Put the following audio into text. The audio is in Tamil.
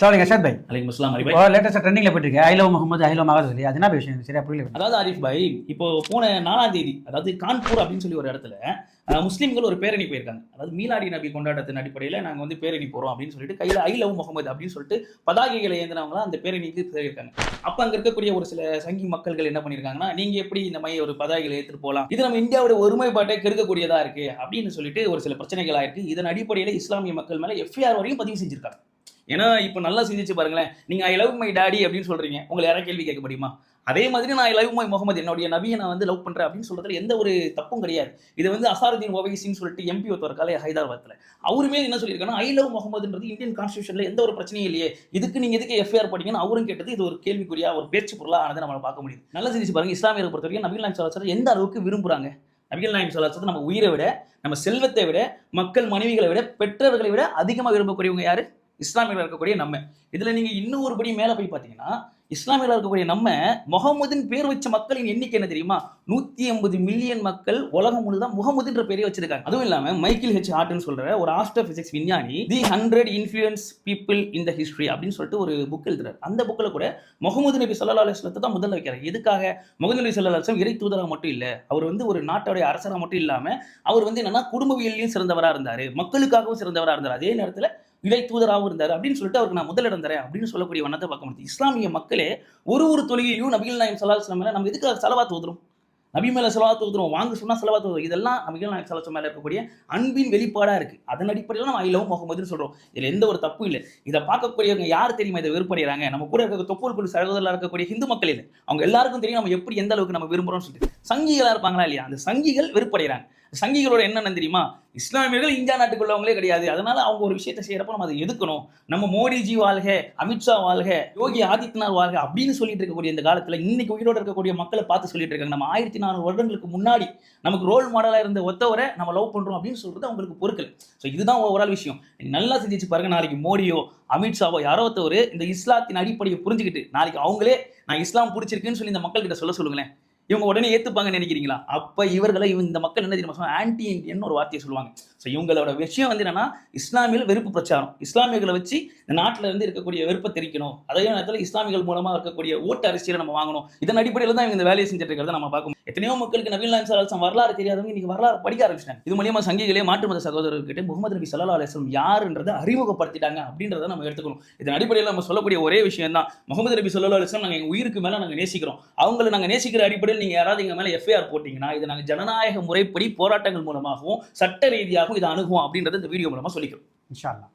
சொல்லுங்க ஷாத் பாய். அலைக்கும் அஸ்ஸலாம் ஆரிஃப் பாய். இப்போ லேட்டஸ்ட்டாக ட்ரெண்டிங்கில் போயிட்டு இருக்கு I love Muhammad I love Muhammad சொல்லி அது என்ன விஷயம் சரியா புரியல. அதாவது ஆரிஃப் பாய், இப்போ போன 4ஆம் தேதி அதாவது கான்பூர் அப்படின்னு சொல்லி ஒரு இடத்துல முஸ்லீம்கள் ஒரு பேரணி போயிருக்காங்க. அதாவது மீலாடி நபி கொண்டாட்டத்தின் அடிப்படையில் நாங்கள் வந்து பேரணி போகிறோம் அப்படின்னு சொல்லிட்டு கையில் ஐ லவ் முகமது அப்படின்னு சொல்லிட்டு பதாகைகளை ஏந்தினவங்களாம் அந்த பேரணிக்கு போயிருக்காங்க. அப்போ அங்கே இருக்கக்கூடிய ஒரு சில சங்கி மக்கள்கள் என்ன பண்ணியிருக்காங்கன்னா, நீங்கள் எப்படி இந்த மாதிரி ஒரு பதாகைகளை ஏற்றுட்டு போகலாம், இது நம்ம இந்தியாவோட ஒருமைப்பாட்டை கெடுக்கக்கூடியதாக இருக்கு அப்படின்னு சொல்லிட்டு ஒரு சில பிரச்சனைகள் ஆயிருக்கு. இதன் அடிப்படையில் இஸ்லாமிய மக்கள் மேலே எஃப்ஐஆர் வரையும் பதிவு செஞ்சிருக்காங்க. ஏன்னா இப்போ நல்லா சிந்திச்சு பாருங்களேன், நீங்கள் ஐ லவ் மை டாடி அப்படின்னு சொல்றீங்க, உங்களை யாராவது கேள்வி கேட்க முடியுமா? அதே மாதிரி நான் ஐ லவ் மை முகமது, என்னுடைய நபியை நான் வந்து லவ் பண்றேன் அப்படின்னு சொல்றதுல எந்த ஒரு தப்பும் கிடையாது. இது வந்து அசாருதீன் ஓவைசின்னு சொல்லிட்டு எம்பி ஒருத்தர் இருக்காலே ஹைதராபாத்ல, அவருமே என்ன சொல்லியிருக்காங்கன்னா, ஐ லவ் முகமதுன்றது இந்தியன் கான்ஸ்டியூஷன்ல எந்த ஒரு பிரச்சனையும் இல்லையே, இதுக்கு நீங்க எதுக்கு எஃப்ஐஆர் போட்டீங்கன்னு அவரும் கேட்டது இது ஒரு கேள்விக்குறியா ஒரு பேச்சு பொருளா ஆனதை நம்ம பார்க்க முடியுது. நல்லா சிந்திச்சு பாருங்க, இஸ்லாமியரை பொறுத்த வரைக்கும் நபிகள் நாயகம் ஸல்லல்லாஹு அலைஹி வஸல்லம் எந்த அளவுக்கு விரும்புறாங்க. நபிகள் நாயகம் ஸல்லல்லாஹு அலைஹி வஸல்லம் நம்ம உயிரை விட, நம்ம செல்வத்தை விட, மக்கள் மனைவிகளை விட, பெற்றவர்களை விட அதிகமாக விரும்பக்கூடியவங்க யாரு? இஸ்லாமியர்கள் இருக்கக்கூடிய நம்ம. இதுல நீங்க இன்னும் ஒரு படி மேல போய் பாத்தீங்கன்னா, இஸ்லாமியர்கள் இருக்கக்கூடிய நம்ம முகமதுன்னு பேர் வச்ச மக்களின் எண்ணிக்கை என்ன தெரியுமா? 180 மில்லியன் மக்கள் உலகம் முழுதான் முகமதுன்ற பேரே வச்சிருக்காங்க. அதுவும் இல்லாம மைக்கேல் ஹெச் ஹார்ட்னு சொல்ற ஒரு ஆஸ்ட்ரோபிசிக்ஸ் விஞ்ஞானி தி 100 influence people in the history அப்படின்னு சொல்லிட்டு ஒரு புக் எழுதுறாரு. அந்த புக்கில் கூட முகமது நபி ஸல்லல்லாஹு அலைஹி வஸல்லத்தை தான் முதல்ல வைக்கிறார். எதுக்காக? முகமது நபி ஸல்லல்லாஹு அலைஹி வஸல்லம் இறை தூதராக மட்டும் இல்ல, அவர் வந்து ஒரு நாட்டோடைய அரசராக மட்டும் இல்லாம அவர் வந்து என்னன்னா குடும்பவியலையும் சிறந்தவராக இருந்தாரு, மக்களுக்காகவும் சிறந்தவராக இருந்தார், அதே நேரத்தில் இறை தூதராகவும் இருந்தார் அப்படின்னு சொல்லிட்டு அவருக்கு நான் முதலிடம் தரேன் அப்படின்னு சொல்லக்கூடிய வண்ணத்தை பார்க்க முடியும். இஸ்லாமிய மக்களே ஒரு தொழுகையிலும் நபிகள் நாயகம் ஸல்லல்லாஹு அலைஹி வஸல்லம் மேல நம்ம எதுக்காக ஸலவாத் ஓதுறோம்? நபி மேல ஸலவாத் ஓதுறோம், வாங்க சொன்னா ஸலவாத் ஓதுறோம். இதெல்லாம் நபிகள் நாயகம் ஸல்லல்லாஹு அலைஹி வஸல்லம் மேல இருக்கக்கூடிய அன்பின் வெளிப்பாடா இருக்கு. அதன் அடிப்படையில் நம்ம ஐ லவ் முகமதுன்னு சொல்றோம். இதுல எந்த ஒரு தப்பும் இல்லை. இதை பார்க்கக்கூடியவங்க யார் தெரியுமா இதை வெறுப்படைகிறாங்க? நம்ம கூட இருக்க தொப்புள் குழு சகோதரர்களாக இருக்கக்கூடிய ஹிந்து மக்கள். இது அவங்க எல்லாருக்கும் தெரியும் நம்ம எப்படி எந்த அளவுக்கு நம்ம விரும்புறோம்னு சொல்லிட்டு. சங்கிகளா இருப்பாங்களா இல்லையா? அந்த சங்கிகள் வெறுப்படைகிறாங்க. சங்கிகளோட என்னன்னு தெரியுமா? இஸ்லாமியர்கள் இந்தியா நாட்டுக்குள்ளவங்களே கிடையாது, அதனால அவங்க ஒரு விஷயத்தை செய்யறப்ப நம்ம அதை எதுக்கணும். நம்ம மோடிஜி வாழ்க, அமித்ஷா வாழ்க, யோகி ஆதித்யநாத் வாழ்க அப்படின்னு சொல்லிட்டு இருக்கக்கூடிய இந்த காலத்துல இன்னைக்கு உயிரோடு இருக்கக்கூடிய மக்களை பார்த்து சொல்லிட்டு இருக்காங்க, நம்ம 1400 வருடங்களுக்கு முன்னாடி நமக்கு ரோல் மாடலா இருந்த ஒத்தவரை நம்ம லவ் பண்றோம் அப்படின்னு சொல்றது அவங்களுக்கு பொறுக்கல. ஸோ இதுதான் ஓவரால் விஷயம். நீங்க நல்லா சிந்திச்சு பாருங்க, நாளைக்கு மோடியோ அமித்ஷாவோ யாரோ ஒருத்தவர் இந்த இஸ்லாத்தின் அடிப்படையை புரிஞ்சுக்கிட்டு நாளைக்கு அவங்களே நான் இஸ்லாம் பிடிச்சிருக்குன்னு சொல்லி இந்த மக்கள் கிட்ட சொல்லுங்களேன், இவங்க உடனே ஏத்துப்பாங்கன்னு நினைக்கிறீங்களா? அப்ப இவர்களை இந்த மக்கள் என்ன தெரியுமா சொல்லுவாங்க? ஆன்டி இந்தியன் ஒரு வார்த்தையை சொல்லுவாங்க. ஸோ இவங்களோட விஷயம் வந்து என்னன்னா, இஸ்லாமியில் வெறுப்பு பிரச்சாரம், இஸ்லாமியர்களை வச்சு இந்த நாட்டில் இருந்து இருக்கக்கூடிய வெறுப்பை தெரிவிக்கணும், அதே நேரத்தில் இஸ்லாமியர்கள் மூலமா இருக்கக்கூடிய ஓட்டு அரசியலை நம்ம வாங்கணும். இதன் அடிப்படையில் தான் இவங்க இந்த வேலையை செஞ்சுட்டு இருக்கிறத நம்ம பார்க்கணும். எத்தனையோ மக்களுக்கு நபிகள் நாயகம் ஸல்லல்லாஹு அலைஹி வஸல்லம் வரலாறு தெரியாதவங்க இன்னைக்கு வரலாறு படிக்க ஆரம்பிச்சிட்டாங்க. இது மூலியமா சங்கிகளே மாற்று மத சகோதரர்கிட்ட முகமது நபி ஸல்லல்லாஹு அலைஹி வஸல்லம் யாருன்றதை அறிமுகப்படுத்திட்டாங்க அப்படின்றத நம்ம எடுத்துக்கணும். இதன் அடிப்படையில் நம்ம சொல்லக்கூடிய ஒரே விஷயம் தான், முகமது நபி ஸல்லல்லாஹு அலைஹி வஸல்லம் நாங்கள் எங்கள் உயிருக்கு மேலே நாங்கள் நேசிக்கிறோம். அவங்களை நாங்கள் நேசிக்கிற அடிப்படையில் நீங்கள் யாராவது எங்கள் மேலே எஃப்ஐஆர் போட்டீங்கன்னா இதை நாங்கள் ஜனநாயக முறைப்படி போராட்டங்கள் மூலமாகவும் சட்ட ரீதியாகவும் இதை அணுகுவோம் அப்படின்றத இந்த வீடியோ மூலமா சொல்லிக்கிறோம். இன்ஷா அல்லாஹ்.